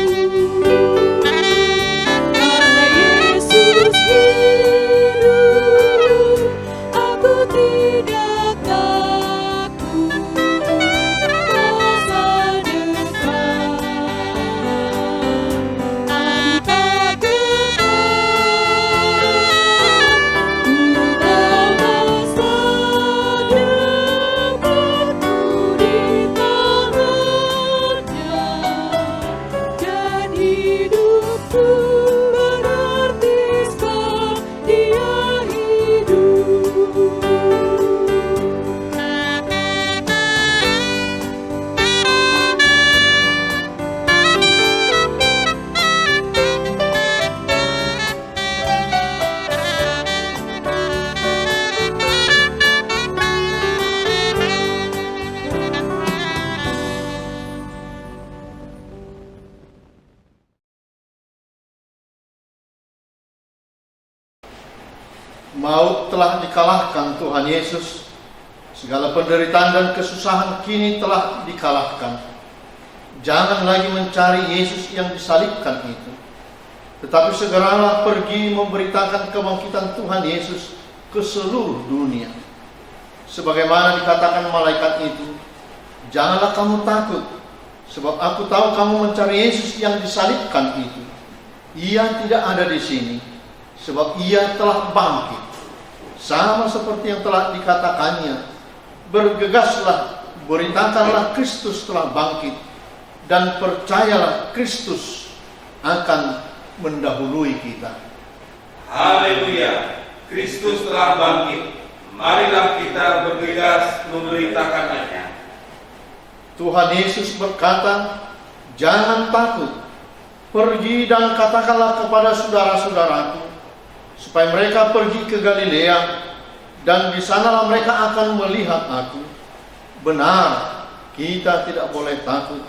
Karena Yesus hidup, aku tidak takut masa depan. Aku tak gentar, ku tahu masa depanku di tangannya, dan hidupku berarti sebab Dia hidup. Maut telah dikalahkan Tuhan Yesus. Segala penderitaan dan kesusahan kini telah dikalahkan. Jangan lagi mencari Yesus yang disalibkan itu, tetapi segeralah pergi memberitakan kebangkitan Tuhan Yesus ke seluruh dunia. Sebagaimana dikatakan malaikat itu, Janganlah kamu takut, sebab aku tahu kamu mencari Yesus yang disalibkan itu. Ia tidak ada di sini, sebab ia telah bangkit. Sama seperti yang telah dikatakannya, bergegaslah, beritakanlah Kristus telah bangkit, dan percayalah Kristus akan mendahului kita. Haleluya, Kristus telah bangkit. Marilah kita bergegas memberitakannya. Tuhan Yesus berkata, jangan takut, pergi dan katakanlah kepada saudara-saudaraku, supaya mereka pergi ke Galilea, dan di sanalah mereka akan melihat aku. Benar, kita tidak boleh takut,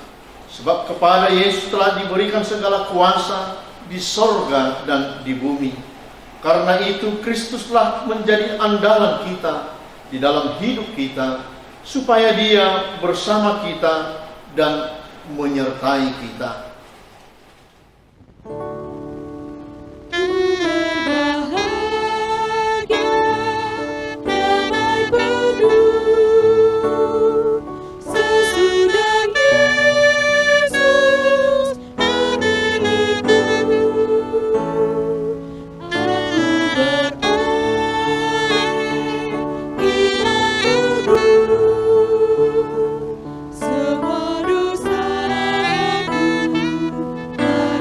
sebab kepada Yesus telah diberikan segala kuasa di sorga dan di bumi. Karena itu Kristuslah menjadi andalan kita di dalam hidup kita, supaya Dia bersama kita dan menyertai kita. Berbahagia, damai penuh, sesudah Yesus memilihku. Aku beroleh hilang teguh, semua dosaku telah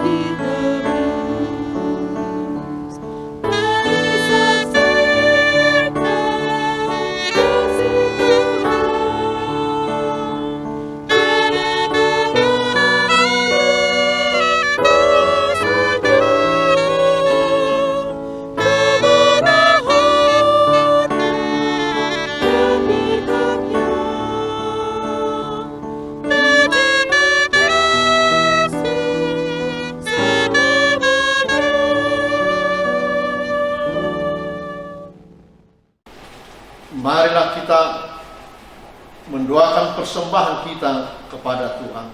ditebus. Mari saksikan kasih Tuhan, tiada berada saja, kemenahan dan pihaknya. Pujilah Yesus selamanya. Marilah kita mendoakan persembahan kita kepada Tuhan.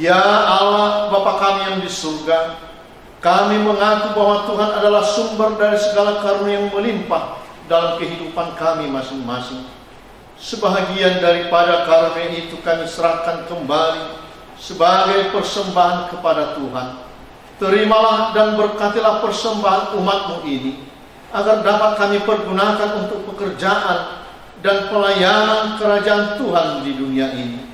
Ya Allah, Bapa kami yang di surga, kami mengaku bahwa Tuhan adalah sumber dari segala karunia yang melimpah dalam kehidupan kami masing-masing. Sebahagian daripada karunia itu kami serahkan kembali sebagai persembahan kepada Tuhan. Terimalah dan berkatilah persembahan umat-Mu ini, agar dapat kami pergunakan untuk pekerjaan dan pelayanan kerajaan Tuhan di dunia ini.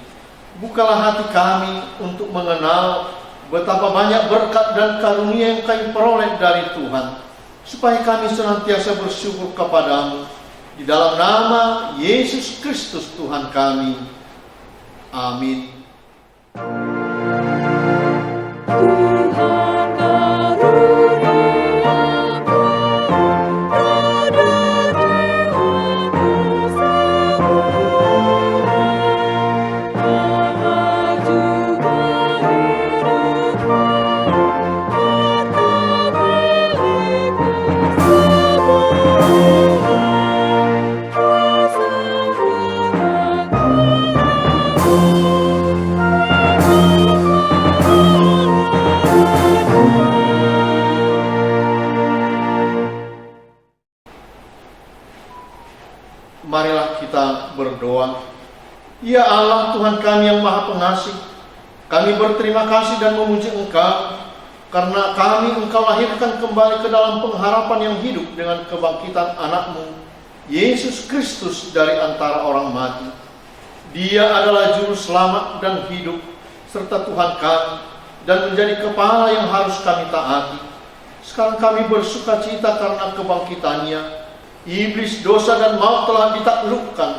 Bukalah hati kami untuk mengenal betapa banyak berkat dan karunia yang kami peroleh dari Tuhan, supaya kami senantiasa bersyukur kepadamu. Di dalam nama Yesus Kristus Tuhan kami. Amin. Tuhan karuniamu, roda jiwaku semua, Allah juga hidupku, harta milikku semua, Marilah kita berdoa. Ya Allah, Tuhan kami yang Maha Pengasih, kami berterima kasih dan memuji Engkau karena Engkau lahirkan kembali ke dalam pengharapan yang hidup dengan kebangkitan anak-Mu, Yesus Kristus, dari antara orang mati. Dia adalah juru selamat dan hidup, serta Tuhan kami, dan menjadi kepala yang harus kami taati. Sekarang kami bersuka cita karena kebangkitannya. Iblis, dosa dan maut telah ditaklukkan,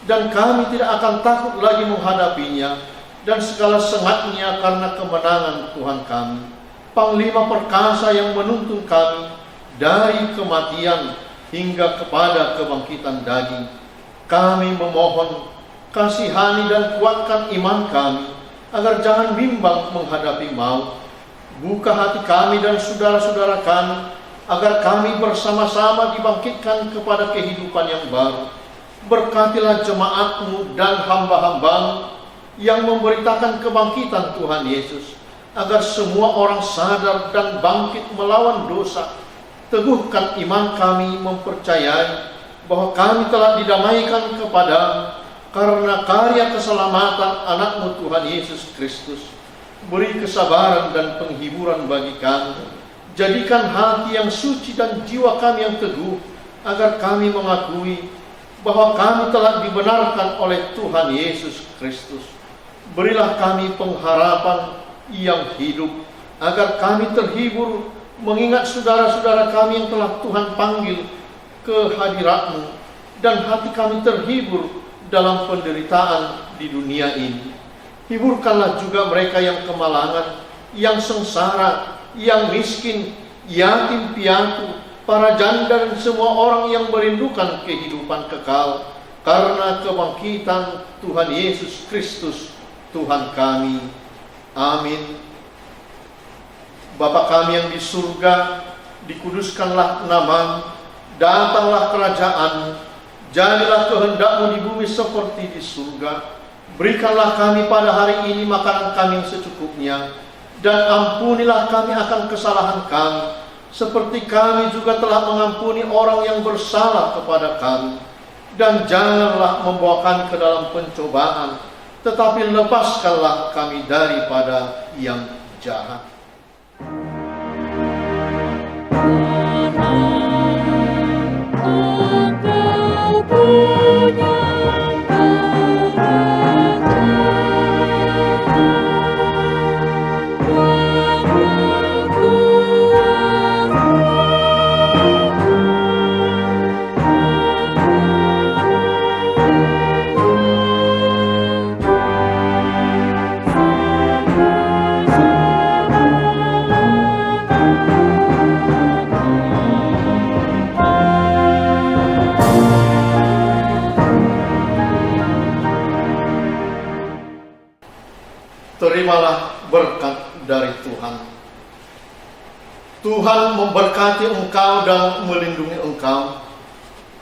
dan kami tidak akan takut lagi menghadapinya dan segala sengatnya karena kemenangan Tuhan kami, Panglima perkasa yang menuntun kami dari kematian hingga kepada kebangkitan daging. Kami memohon, kasihani dan kuatkan iman kami, agar jangan bimbang menghadapi maut. Buka hati kami dan saudara-saudara kami, agar kami bersama-sama dibangkitkan kepada kehidupan yang baru. Berkatilah jemaat-Mu dan hamba-hamba-Mu yang memberitakan kebangkitan Tuhan Yesus, agar semua orang sadar dan bangkit melawan dosa. Teguhkan iman kami mempercayai bahwa kami telah didamaikan kepada-Mu karena karya keselamatan anak-Mu Tuhan Yesus Kristus. Beri kesabaran dan penghiburan bagi kami. Jadikan hati yang suci dan jiwa kami yang teguh, agar kami mengakui bahwa kami telah dibenarkan oleh Tuhan Yesus Kristus. Berilah kami pengharapan yang hidup, agar kami terhibur mengingat saudara-saudara kami yang telah Tuhan panggil ke hadirat-Mu, dan hati kami terhibur dalam penderitaan di dunia ini. Hiburkanlah juga mereka yang kemalangan, yang sengsara, yang miskin, yatim piatu, para janda dan semua orang yang merindukan kehidupan kekal, karena kebangkitan Tuhan Yesus Kristus Tuhan kami. Amin. Bapa kami yang di surga, dikuduskanlah nama-Mu, datanglah kerajaan-Mu, jadilah kehendak-Mu di bumi seperti di surga. Berikanlah kami pada hari ini makanan kami yang secukupnya, dan ampunilah kami akan kesalahan kami, seperti kami juga telah mengampuni orang yang bersalah kepada kami. Dan janganlah membawa kami ke dalam pencobaan, tetapi lepaskanlah kami daripada yang jahat. Engkau punya Terimalah berkat dari Tuhan. Tuhan memberkati engkau dan melindungi engkau.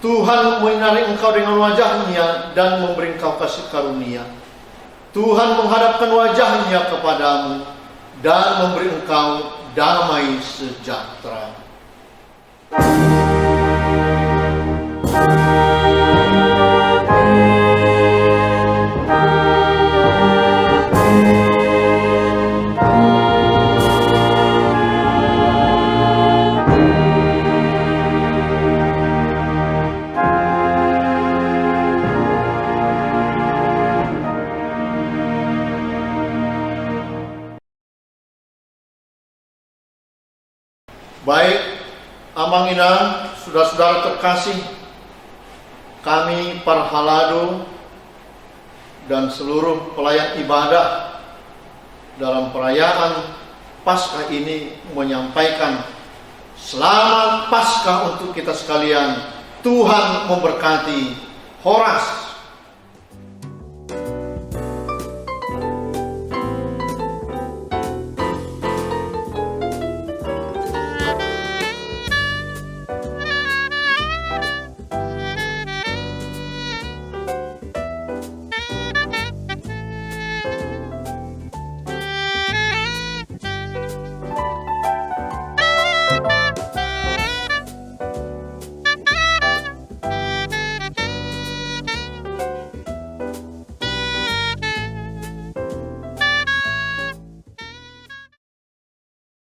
Tuhan menyinari engkau dengan wajah-Nya dan memberi engkau kasih karunia. Tuhan menghadapkan wajah-Nya kepadamu dan memberi engkau damai sejahtera. Baik, Amangina, saudara-saudara terkasih, kami para halado dan seluruh pelayan ibadah dalam perayaan Paskah ini menyampaikan selamat Paskah untuk kita sekalian. Tuhan memberkati. Horas.